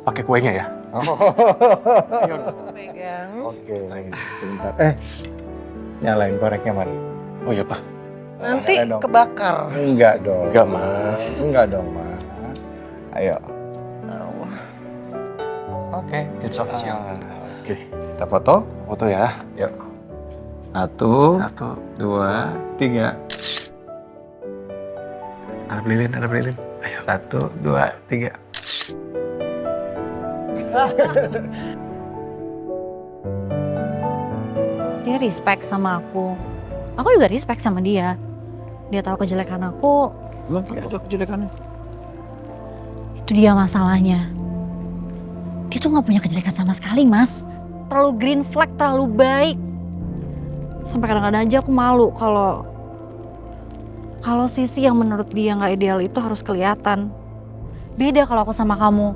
pakai kuenya ya. Oh. Pegang. Oke, sebentar. Nyalain koreknya, Mar. Oh iya, Pak. Nanti Nyalain dong. kebakar. Enggak dong. Enggak, Ma. Enggak dong, Ma. Ayo. Oke, it's official. Oke. Kita foto? Foto ya. Yuk. 1, 1, 2, 3. Ada lilin, ada lilin. Ayo. 1, 2, 3. Dia respect sama aku. Aku juga respect sama dia. Dia tahu kejelekan aku, Belum ada kejelekannya. itu dia masalahnya. Dia tuh gak punya kejelekan sama sekali, Mas. Terlalu green flag, terlalu baik. Sampai kadang-kadang aja aku malu kalau sisi yang menurut dia gak ideal itu harus kelihatan. Beda kalau aku sama kamu.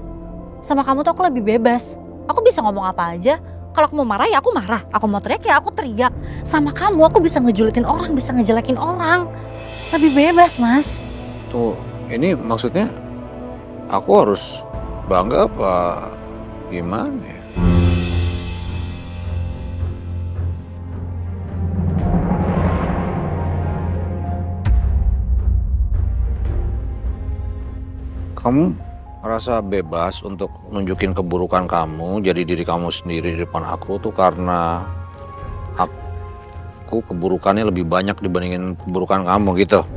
Sama kamu tuh aku lebih bebas. Aku bisa ngomong apa aja. Kalau aku mau marah ya aku marah. Aku mau teriak ya aku teriak. Sama kamu aku bisa ngejulitin orang, bisa ngejelekin orang. Lebih bebas, Mas. Tuh, ini maksudnya aku harus bangga apa gimana ya? Kamu merasa bebas untuk nunjukin keburukan kamu, jadi diri kamu sendiri di depan aku tuh karena aku keburukannya lebih banyak dibandingin keburukan kamu gitu.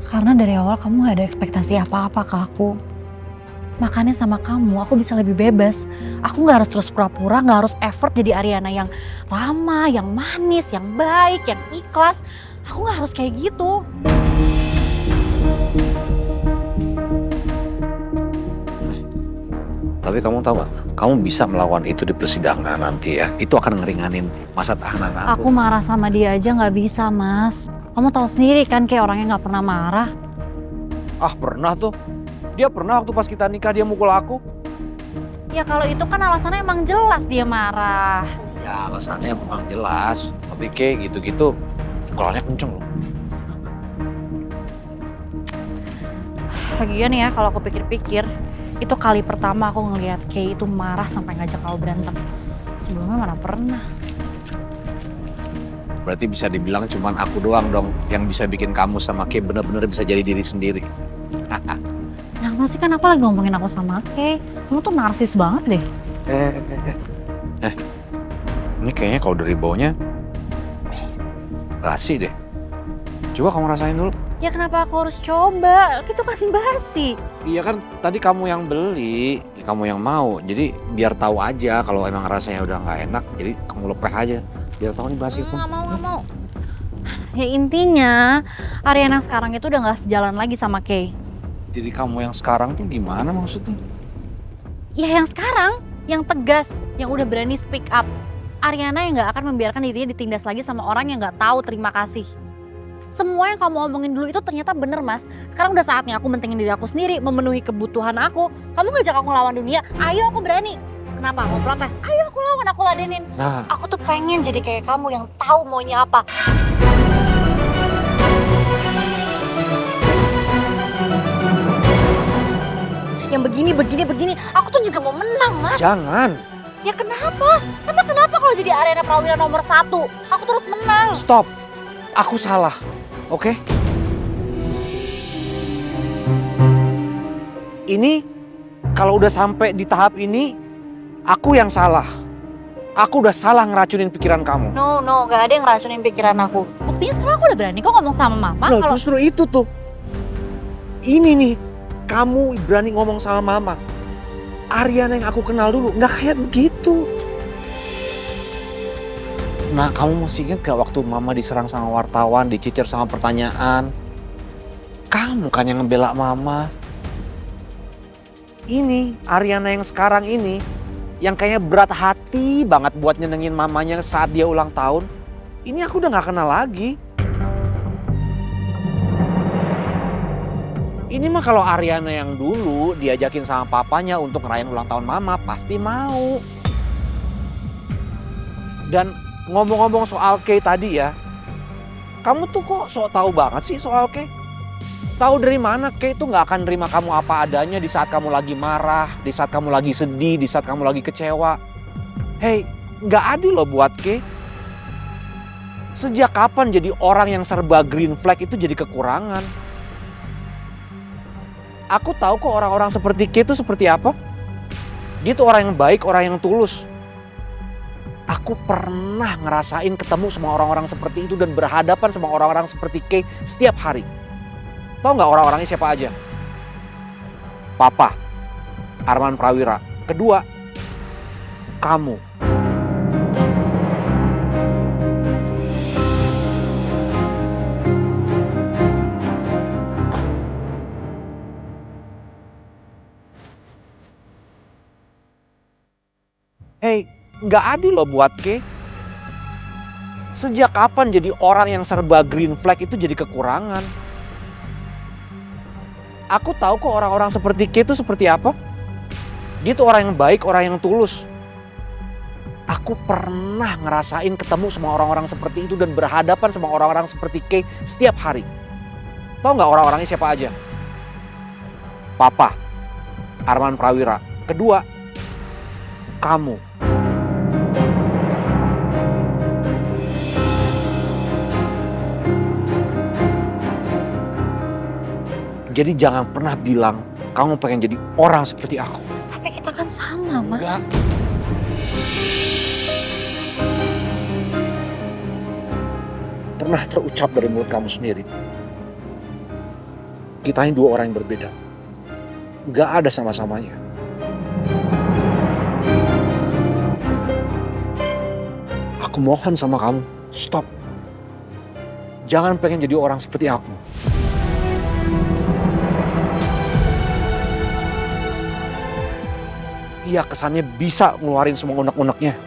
Karena dari awal kamu gak ada ekspektasi apa-apa ke aku. Makanya sama kamu aku bisa lebih bebas. Aku gak harus terus pura-pura, gak harus effort jadi Ariana yang ramah, yang manis, yang baik, yang ikhlas. Aku gak harus kayak gitu. Tapi kamu tahu gak, kamu bisa melawan itu di persidangan nanti ya. Itu akan ngeringanin masa tahanan Aku marah sama dia aja gak bisa, Mas. Kamu tahu sendiri kan kayak orangnya gak pernah marah. Ah pernah tuh, dia pernah waktu pas kita nikah dia mukul aku. Ya kalau itu kan alasannya emang jelas dia marah. Ya alasannya memang jelas, tapi kayak gitu-gitu pukulannya kenceng loh. Lagian ya kalau aku pikir-pikir, itu kali pertama aku ngelihat Kay itu marah sampai ngajak kau berantem. Sebelumnya mana pernah. Berarti bisa dibilang cuman aku doang dong yang bisa bikin kamu sama Kay bener-bener bisa jadi diri sendiri. Nah masih kan aku lagi ngomongin aku sama Kay. Kamu tuh narsis banget deh. Ini kayaknya kalau dari baunya basi deh. Coba kamu rasain dulu. Ya kenapa aku harus coba? Itu kan basi. Iya kan tadi kamu yang beli, kamu yang mau. Jadi biar tahu aja kalau emang rasanya udah nggak enak, jadi kamu lepeh aja. Biar tahu nih basi pun. Nggak mau, nggak mau. Ya intinya Ariana sekarang itu udah nggak sejalan lagi sama Kay. Diri kamu yang sekarang tuh gimana maksudnya? Ya yang sekarang, yang tegas, yang udah berani speak up. Ariana yang nggak akan membiarkan dirinya ditindas lagi sama orang yang nggak tahu terima kasih. Semua yang kamu omongin dulu itu ternyata bener, Mas. Sekarang udah saatnya aku mentingin diri aku sendiri, memenuhi kebutuhan aku. Kamu ngajak aku lawan dunia, ayo aku berani. Kenapa? Mau protes? Ayo aku lawan, aku ladenin. Nah, Aku tuh pengen jadi kayak kamu yang tahu maunya apa. Yang begini, aku tuh juga mau menang, Mas. jangan. Ya kenapa? Emang kenapa kalau jadi Ariana Prawira nomor 1? Aku terus menang. Stop. Aku salah. Oke? Ini kalau udah sampai di tahap ini, aku yang salah. Aku udah salah ngeracunin pikiran kamu. No, gak ada yang ngeracunin pikiran aku. Buktinya sekarang aku udah berani kok ngomong sama mama. Loh, Kalau justru itu tuh. Ini nih, kamu berani ngomong sama mama. Ariana yang aku kenal dulu, nggak kayak begitu. Nah, kamu masih ingat gak waktu mama diserang sama wartawan, dicicer sama pertanyaan? Kamu kan yang ngebela mama. Ini, Ariana yang sekarang ini, yang kayaknya berat hati banget buat nyenengin mamanya saat dia ulang tahun. Ini aku udah gak kenal lagi. Ini mah kalau Ariana yang dulu diajakin sama papanya untuk ngerayain ulang tahun mama, pasti mau. Dan ngomong-ngomong soal Kay tadi ya, kamu tuh kok sok tahu banget sih soal Kay? Tahu dari mana Kay itu nggak akan nerima kamu apa adanya di saat kamu lagi marah, di saat kamu lagi sedih, di saat kamu lagi kecewa. Hey, nggak adil loh buat Kay. Sejak kapan jadi orang yang serba green flag itu jadi kekurangan? Aku tahu kok orang-orang seperti Kay itu seperti apa. Dia tuh orang yang baik, orang yang tulus. Aku pernah ngerasain ketemu sama orang-orang seperti itu dan berhadapan sama orang-orang seperti Kay setiap hari. Tahu nggak orang-orangnya siapa aja? Papa, Arman Prawira. Kedua, kamu. Hey, nggak adil loh buat Kay. Sejak kapan jadi orang yang serba green flag itu jadi kekurangan? Aku tahu kok orang-orang seperti Kay itu seperti apa. Dia tuh orang yang baik, orang yang tulus. Aku pernah ngerasain ketemu sama orang-orang seperti itu dan berhadapan sama orang-orang seperti Kay setiap hari. Tahu nggak orang-orangnya siapa aja? Papa, Arman Prawira. Kedua, kamu. Jadi jangan pernah bilang kamu pengen jadi orang seperti aku. Tapi kita kan sama, Mas. Enggak. Pernah terucap dari mulut kamu sendiri. Kita ini dua orang yang berbeda. Gak ada sama-samanya. Aku mohon sama kamu, stop. Jangan pengen jadi orang seperti aku. Iya, kesannya bisa ngeluarin semua unek-uneknya.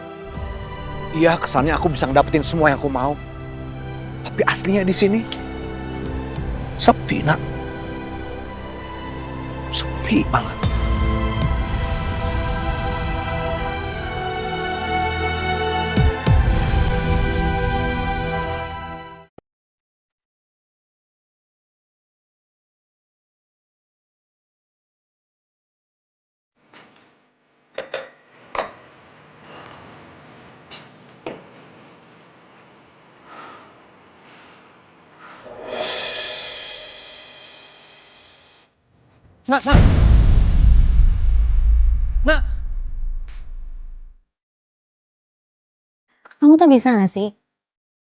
Iya, kesannya aku bisa ngedapetin semua yang aku mau. Tapi aslinya di sini sepi, Nak. Sepi banget. Nak. Kamu tuh bisa gak sih?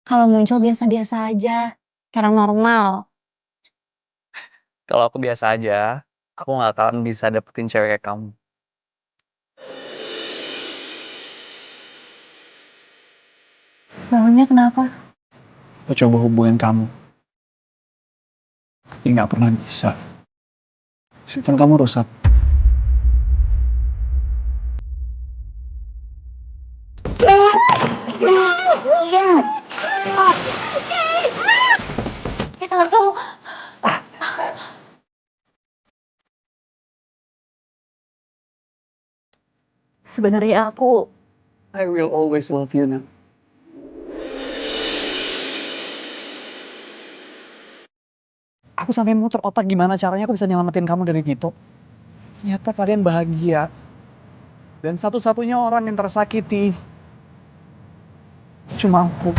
Kalau muncul biasa-biasa aja. Karena normal. Kalau aku biasa aja, aku nggak akan bisa dapetin cewek kayak kamu. Bangunnya kenapa? Aku coba hubungin kamu, tapi nggak pernah bisa. Telepon kamu rusak. Tangan kamu. Sebenarnya I will always love you, Nak. Aku sampai muter otak gimana caranya aku bisa nyelamatin kamu dari Gito. Ternyata kalian bahagia. Dan satu-satunya orang yang tersakiti cuma aku.